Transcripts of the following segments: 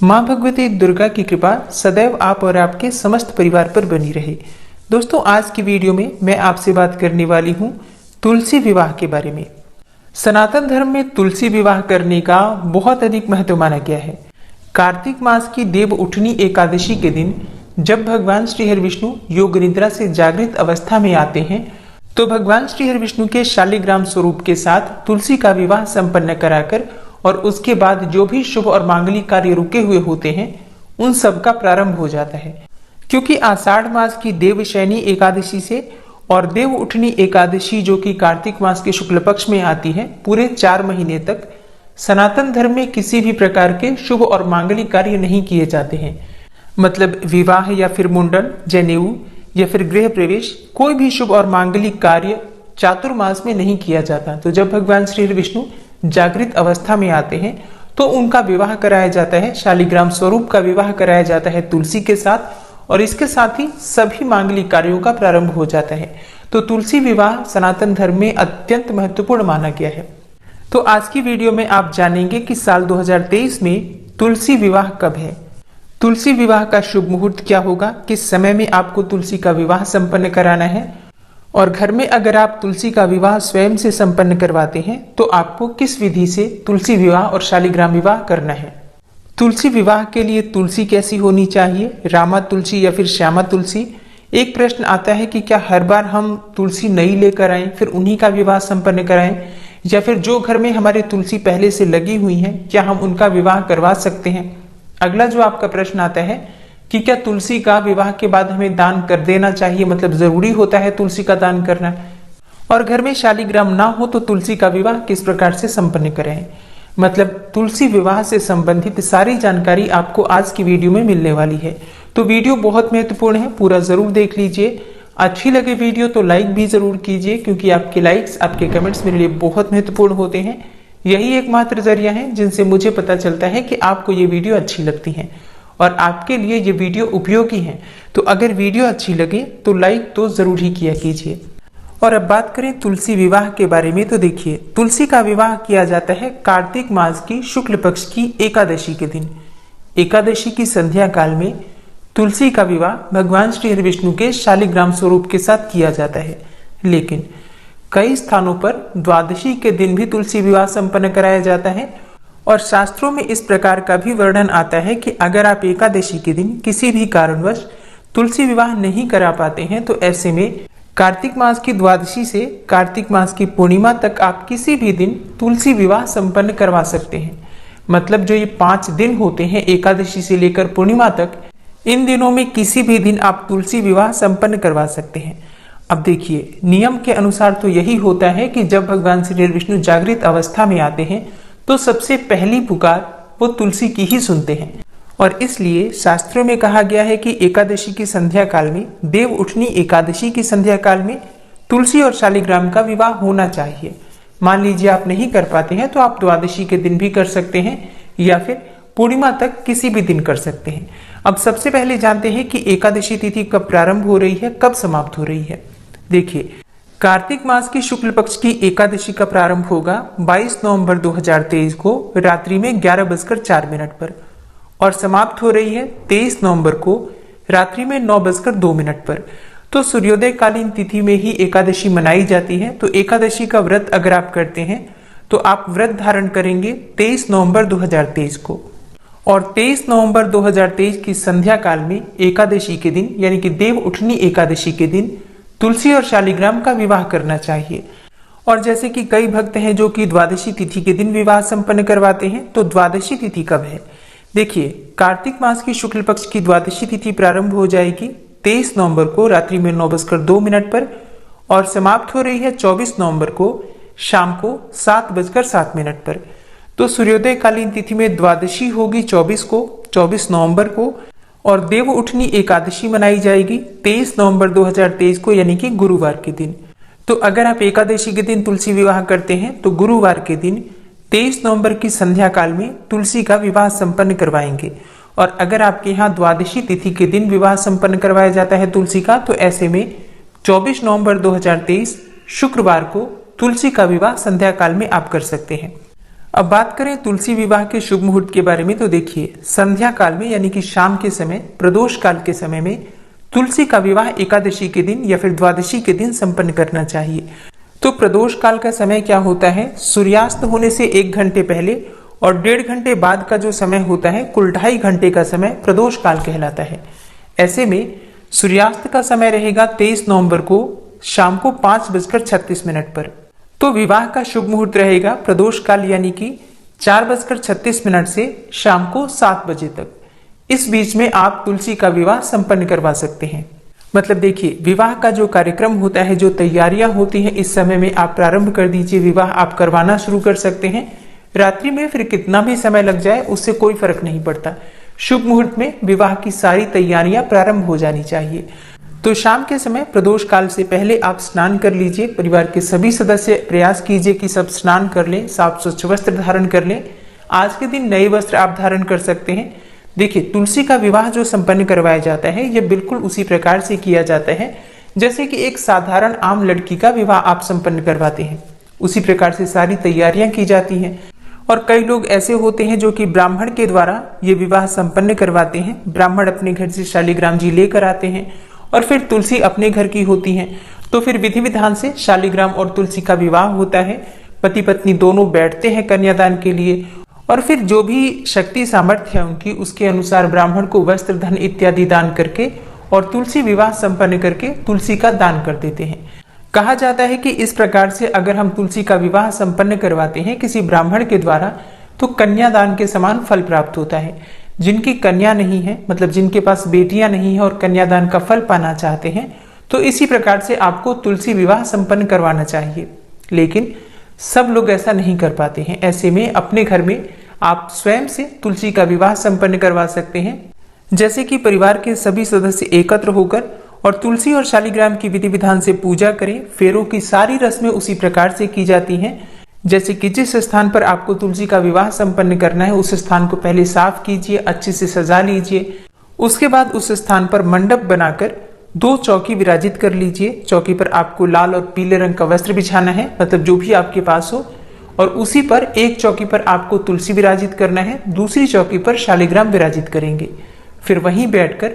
माँ भगवती दुर्गा की कृपा सदैव आप और आपके समस्त परिवार पर बनी रहे। दोस्तों, आज की वीडियो में मैं आपसे बात करने वाली हूँ तुलसी विवाह के बारे में। सनातन धर्म में तुलसी विवाह करने का बहुत अधिक महत्व माना गया है। कार्तिक मास की देव उठनी एकादशी के दिन जब भगवान श्री हरि विष्णु योग निद्रा से जागृत अवस्था में आते हैं तो भगवान श्री हरि विष्णु के शालिग्राम स्वरूप के साथ तुलसी का विवाह संपन्न कराकर और उसके बाद जो भी शुभ और मांगलिक कार्य रुके हुए होते हैं उन सब का प्रारंभ हो जाता है। क्योंकि आषाढ़ मास की देवशयनी एकादशी से और देव उठनी एकादशी जो कि कार्तिक मास के शुक्ल पक्ष में आती है, पूरे 4 महीने तक सनातन धर्म में किसी भी प्रकार के शुभ और मांगलिक कार्य नहीं किए जाते हैं। मतलब विवाह या फिर मुंडन, जनेऊ या फिर गृह प्रवेश, कोई भी शुभ और मांगलिक कार्य चातुर्मास में नहीं किया जाता। तो जब भगवान श्री विष्णु जागृत अवस्था में आते हैं तो उनका विवाह कराया जाता है, शालिग्राम स्वरूप का विवाह कराया जाता है तुलसी के साथ, और इसके साथ ही सभी मांगलिक कार्यों का प्रारंभ हो जाता है। तो तुलसी विवाह सनातन धर्म में अत्यंत महत्वपूर्ण माना गया है। तो आज की वीडियो में आप जानेंगे कि साल 2023 में तुलसी विवाह कब है, तुलसी विवाह का शुभ मुहूर्त क्या होगा, किस समय में आपको तुलसी का विवाह संपन्न कराना है, और घर में अगर आप तुलसी का विवाह स्वयं से संपन्न करवाते हैं तो आपको किस विधि से तुलसी विवाह और शालिग्राम विवाह करना है। तुलसी विवाह के लिए तुलसी कैसी होनी चाहिए, रामा तुलसी या फिर श्यामा तुलसी। एक प्रश्न आता है कि क्या हर बार हम तुलसी नई लेकर आएं फिर उन्हीं का विवाह संपन्न कराएं, या फिर जो घर में हमारे तुलसी पहले से लगी हुई हैं क्या हम उनका विवाह करवा सकते हैं। अगला जो आपका प्रश्न आता है कि क्या तुलसी का विवाह के बाद हमें दान कर देना चाहिए, मतलब जरूरी होता है तुलसी का दान करना, और घर में शालिग्राम ना हो तो तुलसी का विवाह किस प्रकार से संपन्न करें। मतलब तुलसी विवाह से संबंधित सारी जानकारी आपको आज की वीडियो में मिलने वाली है। तो वीडियो बहुत महत्वपूर्ण है, पूरा जरूर देख लीजिए। अच्छी लगे वीडियो तो लाइक भी जरूर कीजिए, क्योंकि आपके लाइक्स, आपके कमेंट्स मेरे लिए बहुत महत्वपूर्ण होते हैं। यही एकमात्र जरिया है जिनसे मुझे पता चलता है कि आपको ये वीडियो अच्छी लगती है और आपके लिए ये वीडियो उपयोगी है। तो अगर वीडियो अच्छी लगे तो लाइक तो जरूर ही किया कीजिए। और अब बात करें तुलसी विवाह के बारे में, तो देखिए, तुलसी का विवाह किया जाता है कार्तिक मास की शुक्ल पक्ष की एकादशी के दिन। एकादशी की संध्या काल में तुलसी का विवाह भगवान श्री हरि विष्णु के शालिग्राम स्वरूप के साथ किया जाता है। लेकिन कई स्थानों पर द्वादशी के दिन भी तुलसी विवाह संपन्न कराया जाता है, और शास्त्रों में इस प्रकार का भी वर्णन आता है कि अगर आप एकादशी के दिन किसी भी कारणवश तुलसी विवाह नहीं करा पाते हैं तो ऐसे में कार्तिक मास की द्वादशी से कार्तिक मास की पूर्णिमा तक आप किसी भी दिन तुलसी विवाह संपन्न करवा सकते हैं। मतलब जो ये 5 दिन होते हैं एकादशी से लेकर पूर्णिमा तक, इन दिनों में किसी भी दिन आप तुलसी विवाह संपन्न करवा सकते हैं। अब देखिए, नियम के अनुसार तो यही होता है कि जब भगवान श्री विष्णु जागृत अवस्था में आते हैं तो सबसे पहली पुकार वो तुलसी की ही सुनते हैं, और इसलिए शास्त्रों में कहा गया है कि एकादशी की संध्या काल में, देव उठनी एकादशी की संध्या काल में तुलसी और शालिग्राम का विवाह होना चाहिए। मान लीजिए आप नहीं कर पाते हैं तो आप द्वादशी के दिन भी कर सकते हैं या फिर पूर्णिमा तक किसी भी दिन कर सकते हैं। अब सबसे पहले जानते हैं कि एकादशी तिथि कब प्रारंभ हो रही है, कब समाप्त हो रही है। देखिए, कार्तिक मास की शुक्ल पक्ष की एकादशी का प्रारंभ होगा 22 नवंबर 2023 को रात्रि में 11:04 पर, और समाप्त हो रही है 23 नवंबर को रात्रि में 9:02 पर। तो सूर्योदय कालीन तिथि में ही एकादशी मनाई जाती है। तो एकादशी का व्रत अगर आप करते हैं तो आप व्रत धारण करेंगे 23 नवंबर 2023 को, और 23 नवंबर 2023 की संध्या काल में एकादशी के दिन, यानी कि देव उठनी एकादशी के दिन, तुलसी और शालिग्राम का विवाह करना चाहिए। और जैसे कि कई भक्त हैं जो कि द्वादशी तिथि के दिन विवाह संपन्न करवाते हैं, तो द्वादशी तिथि कब है? देखिए, कार्तिक मास की शुक्ल पक्ष की द्वादशी तिथि प्रारंभ हो जाएगी 23 नवंबर को रात्रि में 9:02 पर, और समाप्त हो रही है 24 नवंबर को शाम को 7:07 पर। तो सूर्योदय कालीन तिथि में द्वादशी होगी 24 नवंबर को, और देव उठनी एकादशी मनाई जाएगी 23 नवंबर 2023 को, यानी कि गुरुवार के दिन। तो अगर आप एकादशी के दिन तुलसी विवाह करते हैं तो गुरुवार के दिन 23 नवंबर की संध्या काल में तुलसी का विवाह संपन्न करवाएंगे। और अगर आपके यहाँ द्वादशी तिथि के दिन विवाह संपन्न करवाया जाता है तुलसी का, तो ऐसे में 24 नवंबर 2023 शुक्रवार को तुलसी का विवाह संध्या काल में आप कर सकते हैं। अब बात करें तुलसी विवाह के शुभ मुहूर्त के बारे में, तो देखिए संध्या काल में यानी कि शाम के समय, प्रदोष काल के समय में तुलसी का विवाह एकादशी के दिन या फिर द्वादशी के दिन संपन्न करना चाहिए। तो प्रदोष काल का समय क्या होता है, सूर्यास्त होने से 1 घंटे पहले और 1.5 घंटे बाद का जो समय होता है, कुल 2.5 घंटे का समय प्रदोष काल कहलाता है। ऐसे में सूर्यास्त का समय रहेगा 23 नवंबर को शाम को 5:36 पर। तो विवाह का शुभ मुहूर्त रहेगा प्रदोष काल यानी कि 4:36 से शाम को 7 बजे तक। इस बीच में आप तुलसी का विवाह संपन्न करवा सकते हैं। मतलब देखिए, विवाह का जो कार्यक्रम होता है, जो तैयारियां होती हैं, इस समय में आप प्रारंभ कर दीजिए। विवाह आप करवाना शुरू कर सकते हैं। रात्रि में फिर कितना भी समय लग जाए उससे कोई फर्क नहीं पड़ता। शुभ मुहूर्त में विवाह की सारी तैयारियां प्रारंभ हो जानी चाहिए। तो शाम के समय प्रदोष काल से पहले आप स्नान कर लीजिए। परिवार के सभी सदस्य प्रयास कीजिए कि सब स्नान कर लें, साफ स्वच्छ वस्त्र धारण कर लें। आज के दिन नए वस्त्र आप धारण कर सकते हैं। देखिए, तुलसी का विवाह जो संपन्न करवाया जाता है, यह बिल्कुल उसी प्रकार से किया जाता है जैसे कि एक साधारण आम लड़की का विवाह आप संपन्न करवाते हैं। उसी प्रकार से सारी तैयारियां की जाती हैं। और कई लोग ऐसे होते हैं जो कि ब्राह्मण के द्वारा ये विवाह संपन्न करवाते हैं। ब्राह्मण अपने घर से शालिग्राम जी लेकर आते हैं और फिर तुलसी अपने घर की होती है। तो फिर विधि विधान से शालिग्राम और तुलसी का विवाह होता है। पति पत्नी दोनों बैठते हैं कन्यादान के लिए और फिर जो भी शक्ति सामर्थ्य है उनकी, उसके अनुसार ब्राह्मण को वस्त्र धन इत्यादि दान करके और तुलसी विवाह संपन्न करके तुलसी का दान कर देते हैं। कहा जाता है कि इस प्रकार से अगर हम तुलसी का विवाह संपन्न करवाते हैं किसी ब्राह्मण के द्वारा, तो कन्यादान के समान फल प्राप्त होता है। जिनकी कन्या नहीं है, मतलब जिनके पास बेटियां नहीं है और कन्यादान का फल पाना चाहते हैं, तो इसी प्रकार से आपको तुलसी विवाह संपन्न करवाना चाहिए। लेकिन सब लोग ऐसा नहीं कर पाते हैं। ऐसे में अपने घर में आप स्वयं से तुलसी का विवाह संपन्न करवा सकते हैं। जैसे कि परिवार के सभी सदस्य एकत्र होकर और तुलसी और शालिग्राम की विधि विधान से पूजा करें। फेरों की सारी रस्में उसी प्रकार से की जाती हैं। जैसे कि जिस स्थान पर आपको तुलसी का विवाह संपन्न करना है, उस स्थान को पहले साफ कीजिए, अच्छे से सजा लीजिए। उसके बाद उस स्थान पर मंडप बनाकर 2 चौकी विराजित कर लीजिए। चौकी पर आपको लाल और पीले रंग का वस्त्र बिछाना है, मतलब जो भी आपके पास हो, और उसी पर एक चौकी पर आपको तुलसी विराजित करना है, दूसरी चौकी पर शालिग्राम विराजित करेंगे। फिर वहीं बैठकर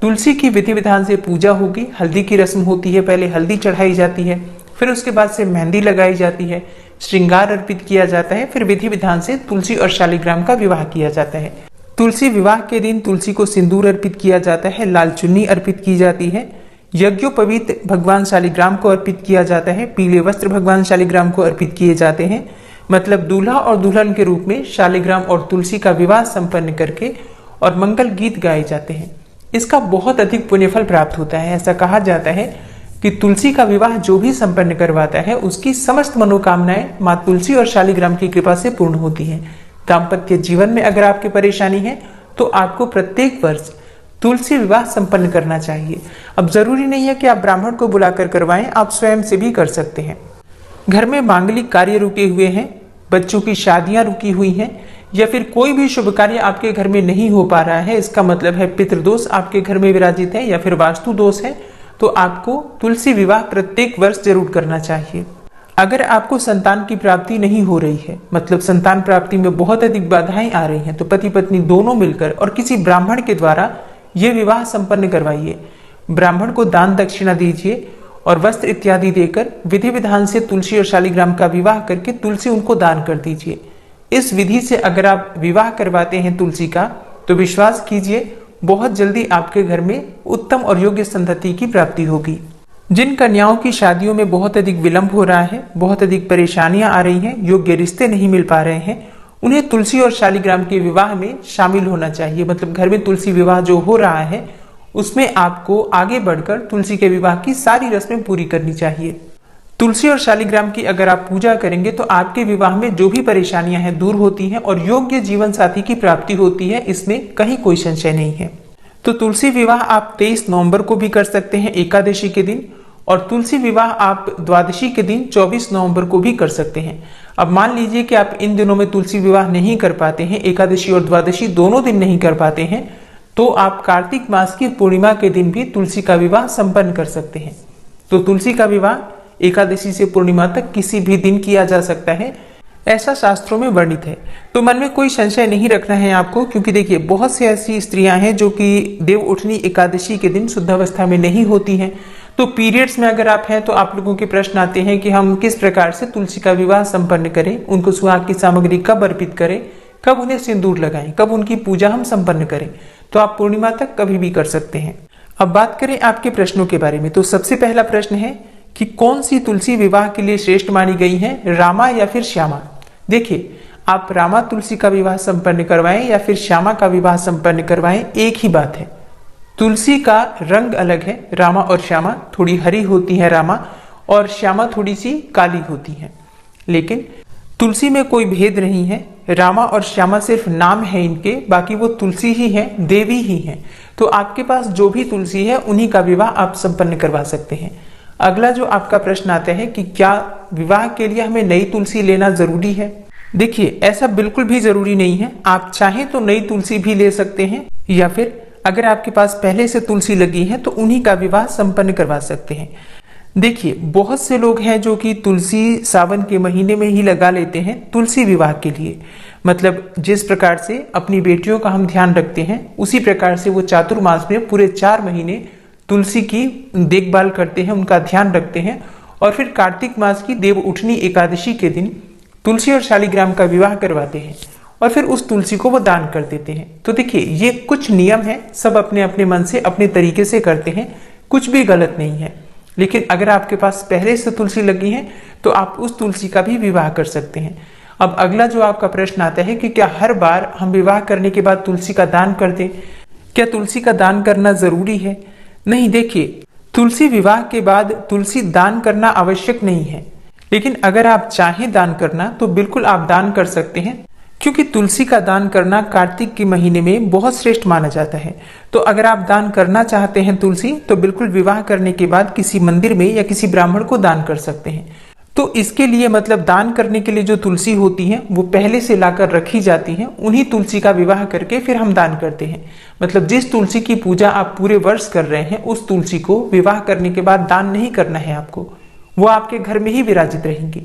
तुलसी की विधि विधान से पूजा होगी। हल्दी की रस्म होती है, पहले हल्दी चढ़ाई जाती है, फिर उसके बाद से मेहंदी लगाई जाती है, श्रृंगार अर्पित किया जाता है, फिर विधि विधान से तुलसी और शालिग्राम का विवाह किया जाता है। तुलसी विवाह के दिन तुलसी को सिंदूर अर्पित किया जाता है, लाल चुन्नी अर्पित की जाती है, यज्ञोपवीत भगवान शालिग्राम को अर्पित किया जाता है, पीले वस्त्र भगवान शालिग्राम को अर्पित किए जाते हैं। मतलब दूल्हा और दुल्हन के रूप में शालिग्राम और तुलसी का विवाह संपन्न करके और मंगल गीत गाए जाते हैं। इसका बहुत अधिक पुण्यफल प्राप्त होता है। ऐसा कहा जाता है कि तुलसी का विवाह जो भी संपन्न करवाता है, उसकी समस्त मनोकामनाएं मां तुलसी और शालिग्राम की कृपा से पूर्ण होती हैं। दाम्पत्य जीवन में अगर आपकी परेशानी है तो आपको प्रत्येक वर्ष तुलसी विवाह संपन्न करना चाहिए। अब जरूरी नहीं है कि आप ब्राह्मण को बुलाकर करवाएं, आप स्वयं से भी कर सकते हैं। घर में मांगलिक कार्य रुके हुए हैं, बच्चों की शादियां रुकी हुई हैं, या फिर कोई भी शुभ कार्य आपके घर में नहीं हो पा रहा है, इसका मतलब है पितृदोष आपके घर में विराजित है या फिर वास्तु दोष है, तो आपको तुलसी विवाह प्रत्येक वर्ष जरूर करना चाहिए। अगर आपको संतान की प्राप्ति नहीं हो रही है, मतलब संतान प्राप्ति में बहुत अधिक बाधाएं आ रही हैं, तो पति पत्नी दोनों मिलकर और किसी ब्राह्मण के द्वारा ये विवाह संपन्न करवाइए। ब्राह्मण को दान दक्षिणा दीजिए और वस्त्र इत्यादि देकर विधि विधान से तुलसी और शालिग्राम का विवाह करके तुलसी उनको दान कर दीजिए। इस विधि से अगर आप विवाह करवाते हैं तुलसी का, तो विश्वास कीजिए बहुत जल्दी आपके घर में उत्तम और योग्य संतति की प्राप्ति होगी। जिन कन्याओं की शादियों में बहुत अधिक विलंब हो रहा है, बहुत अधिक परेशानियां आ रही हैं, योग्य रिश्ते नहीं मिल पा रहे हैं, उन्हें तुलसी और शालिग्राम के विवाह में शामिल होना चाहिए। मतलब घर में तुलसी विवाह जो हो रहा है उसमें आपको आगे बढ़कर तुलसी के विवाह की सारी रस्में पूरी करनी चाहिए। तुलसी और शालिग्राम की अगर आप पूजा करेंगे तो आपके विवाह में जो भी परेशानियां हैं दूर होती हैं और योग्य जीवन साथी की प्राप्ति होती है, इसमें कहीं कोई संशय नहीं है। तो तुलसी विवाह आप 23 नवंबर को भी कर सकते हैं एकादशी के दिन, और तुलसी विवाह आप द्वादशी के दिन 24 नवंबर को भी कर सकते हैं। अब मान लीजिए कि आप इन दिनों में तुलसी विवाह नहीं कर पाते हैं, एकादशी और द्वादशी दोनों दिन नहीं कर पाते हैं, तो आप कार्तिक मास की पूर्णिमा के दिन भी तुलसी का विवाह संपन्न कर सकते हैं। तो तुलसी का विवाह एकादशी से पूर्णिमा तक किसी भी दिन किया जा सकता है। ऐसा शास्त्रों में वर्णित है। तो मन में कोई संशय नहीं रखना है आपको, क्योंकि देखिए बहुत सी ऐसी स्त्रियां हैं जो कि देव उठनी एकादशी के दिन शुद्धावस्था में नहीं होती हैं। तो पीरियड्स में अगर आप हैं तो आप लोगों के प्रश्न आते हैं कि हम किस प्रकार से तुलसी का विवाह संपन्न करें, उनको सुहाग की सामग्री कब अर्पित करें, कब उन्हें सिंदूर लगाएं, कब उनकी पूजा हम संपन्न करें। तो आप पूर्णिमा तक कभी भी कर सकते हैं। अब बात करें आपके प्रश्नों के बारे में, तो सबसे पहला प्रश्न है कि कौन सी तुलसी विवाह के लिए श्रेष्ठ मानी गई है, रामा या फिर श्यामा। देखिए, आप रामा तुलसी का विवाह संपन्न करवाएं या फिर श्यामा का विवाह संपन्न करवाएं, एक ही बात है। तुलसी का रंग अलग है, रामा और श्यामा। थोड़ी हरी होती है रामा और श्यामा थोड़ी सी काली होती है, लेकिन तुलसी में कोई भेद नहीं है। रामा और श्यामा सिर्फ नाम है इनके, बाकी वो तुलसी ही है, देवी ही है। तो आपके पास जो भी तुलसी है उन्हीं का विवाह आप संपन्न करवा सकते हैं। अगला जो आपका प्रश्न आता है कि क्या विवाह के लिए हमें नई तुलसी लेना जरूरी है। देखिए, ऐसा बिल्कुल भी जरूरी नहीं है। आप चाहें तो नई तुलसी भी ले सकते हैं, या फिर अगर आपके पास पहले से तुलसी लगी है तो उन्हीं का विवाह संपन्न करवा सकते हैं। देखिए, बहुत से लोग हैं जो कि तुलसी सावन के महीने में ही लगा लेते हैं तुलसी विवाह के लिए। मतलब जिस प्रकार से अपनी बेटियों का हम ध्यान रखते हैं, उसी प्रकार से वो चातुर्मास में पूरे 4 महीने तुलसी की देखभाल करते हैं, उनका ध्यान रखते हैं, और फिर कार्तिक मास की देव उठनी एकादशी के दिन तुलसी और शालिग्राम का विवाह करवाते हैं, और फिर उस तुलसी को वो दान कर देते हैं। तो देखिए, ये कुछ नियम है, सब अपने अपने मन से अपने तरीके से करते हैं, कुछ भी गलत नहीं है। लेकिन अगर आपके पास पहले से तुलसी लगी है तो आप उस तुलसी का भी विवाह कर सकते हैं। अब अगला जो आपका प्रश्न आता है कि क्या हर बार हम विवाह करने के बाद तुलसी का दान कर दें, क्या तुलसी का दान करना जरूरी है। नहीं, देखिए, तुलसी विवाह के बाद तुलसी दान करना आवश्यक नहीं है, लेकिन अगर आप चाहें दान करना तो बिल्कुल आप दान कर सकते हैं, क्योंकि तुलसी का दान करना कार्तिक के महीने में बहुत श्रेष्ठ माना जाता है। तो अगर आप दान करना चाहते हैं तुलसी, तो बिल्कुल विवाह करने के बाद किसी मंदिर में या किसी ब्राह्मण को दान कर सकते हैं। तो इसके लिए मतलब दान करने के लिए जो तुलसी होती है वो पहले से लाकर रखी जाती है, उन्हीं तुलसी का विवाह करके फिर हम दान करते हैं। मतलब जिस तुलसी की पूजा आप पूरे वर्ष कर रहे हैं, उस तुलसी को विवाह करने के बाद दान नहीं करना है आपको, वो आपके घर में ही विराजित रहेंगी।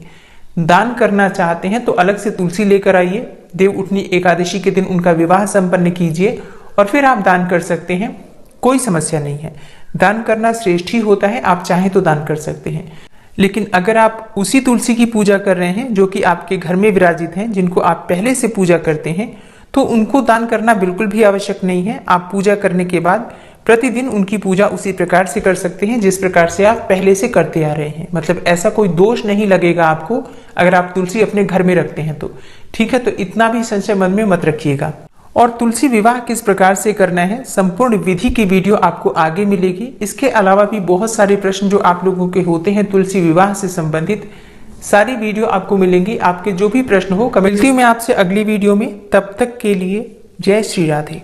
दान करना चाहते हैं तो अलग से तुलसी लेकर आइए, देव उठनी एकादशी के दिन उनका विवाह संपन्न कीजिए और फिर आप दान कर सकते हैं, कोई समस्या नहीं है। दान करना श्रेष्ठ ही होता है, आप चाहें तो दान कर सकते हैं। लेकिन अगर आप उसी तुलसी की पूजा कर रहे हैं जो कि आपके घर में विराजित हैं, जिनको आप पहले से पूजा करते हैं, तो उनको दान करना बिल्कुल भी आवश्यक नहीं है। आप पूजा करने के बाद प्रतिदिन उनकी पूजा उसी प्रकार से कर सकते हैं जिस प्रकार से आप पहले से करते आ रहे हैं। मतलब ऐसा कोई दोष नहीं लगेगा आपको अगर आप तुलसी अपने घर में रखते हैं तो। ठीक है, तो इतना भी संशय मन में मत रखिएगा। और तुलसी विवाह किस प्रकार से करना है, संपूर्ण विधि की वीडियो आपको आगे मिलेगी। इसके अलावा भी बहुत सारे प्रश्न जो आप लोगों के होते हैं तुलसी विवाह से संबंधित, सारी वीडियो आपको मिलेंगी। आपके जो भी प्रश्न हो कमेंट। मिलती हूँ मैं आपसे अगली वीडियो में, तब तक के लिए जय श्री राधे।